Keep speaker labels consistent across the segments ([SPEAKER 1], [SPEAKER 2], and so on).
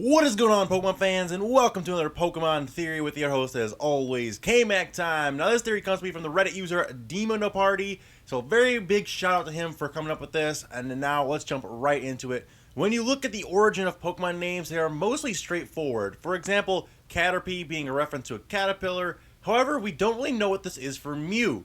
[SPEAKER 1] What is going on, Pokemon fans, and welcome to another Pokemon Theory with your host, as always, K-Mac Time. Now, this theory comes to me from the Reddit user Demona Party, so very big shout out to him for coming up with this, and now let's jump right into it. When you look at the origin of Pokemon names, they are mostly straightforward. For example, Caterpie being a reference to a caterpillar. However, we don't really know what this is for Mew.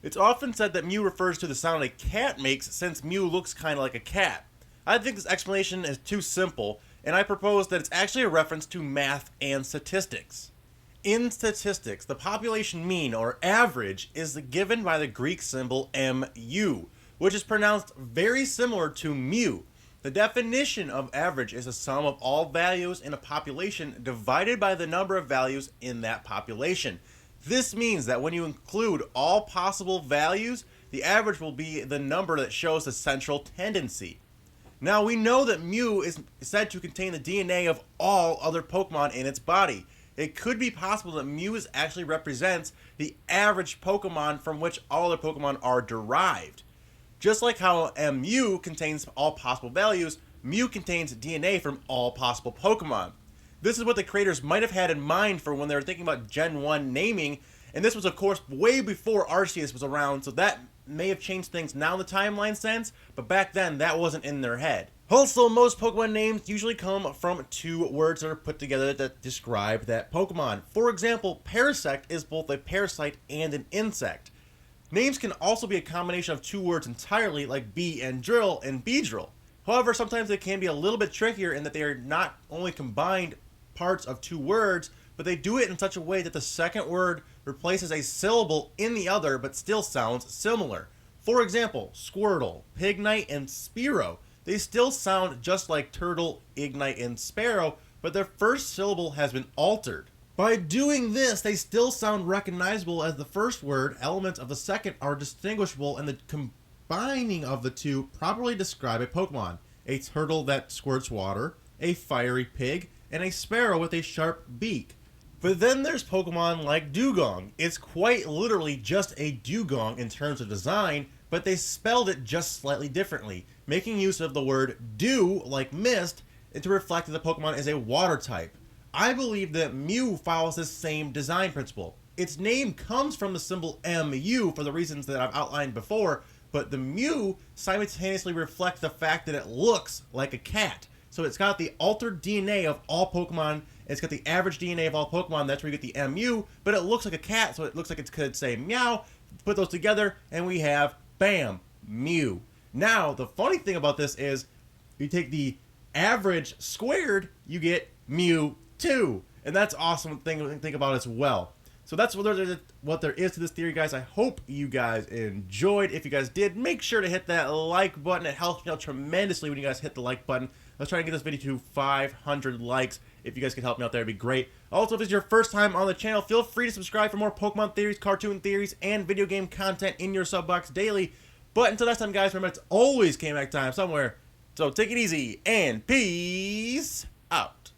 [SPEAKER 1] It's often said that Mew refers to the sound a cat makes, since Mew looks kind of like a cat. I think this explanation is too simple, and I propose that it's actually a reference to math and statistics. In statistics, the population mean, or average, is given by the Greek symbol Mu, which is pronounced very similar to Mew. The definition of average is a sum of all values in a population divided by the number of values in that population. This means that when you include all possible values, the average will be the number that shows the central tendency. Now, we know that Mew is said to contain the DNA of all other Pokemon in its body. It could be possible that Mew actually represents the average Pokemon from which all other Pokemon are derived. Just like how Mu contains all possible values, Mew contains DNA from all possible Pokemon. This is what the creators might have had in mind for when they were thinking about Gen 1 naming, and this was, of course, way before Arceus was around, so that may have changed things now in the timeline sense, but back then that wasn't in their head. Also, most Pokemon names usually come from two words that are put together that describe that Pokemon. For example, Parasect is both a parasite and an insect. Names can also be a combination of two words entirely, like Bee and Drill and Beedrill. However, sometimes they can be a little bit trickier in that they are not only combined parts of two words, but they do it in such a way that the second word replaces a syllable in the other but still sounds similar. For example, Squirtle, Pignite, and Spearow. They still sound just like Turtle, Ignite, and Sparrow, but their first syllable has been altered. By doing this, they still sound recognizable as the first word. Elements of the second are distinguishable, and the combining of the two properly describe a Pokemon. A turtle that squirts water, a fiery pig, and a sparrow with a sharp beak. But then there's Pokemon like Dugong. It's quite literally just a dugong in terms of design, but they spelled it just slightly differently, making use of the word dew, like mist, and to reflect that the Pokemon is a water type. I believe that Mew follows this same design principle. Its name comes from the symbol Mu for the reasons that I've outlined before, but the Mew simultaneously reflects the fact that it looks like a cat. So it's got the altered DNA of all Pokemon. It's got the average DNA of all Pokemon. That's where you get the Mu, but it looks like a cat, so it looks like it could say meow. Put those together, and we have, bam, Mew. Now, the funny thing about this is, you take the average squared, you get Mewtwo. And that's awesome thing to think about as well. So that's what there is to this theory, guys. I hope you guys enjoyed. If you guys did, make sure to hit that like button. It helps me out tremendously when you guys hit the like button. Let's try and get this video to 500 likes. If you guys could help me out there, it'd be great. Also, if this is your first time on the channel, feel free to subscribe for more Pokemon theories, cartoon theories, and video game content in your sub box daily. But until next time, guys, remember, it's always K-Mac time somewhere. So take it easy, and peace out.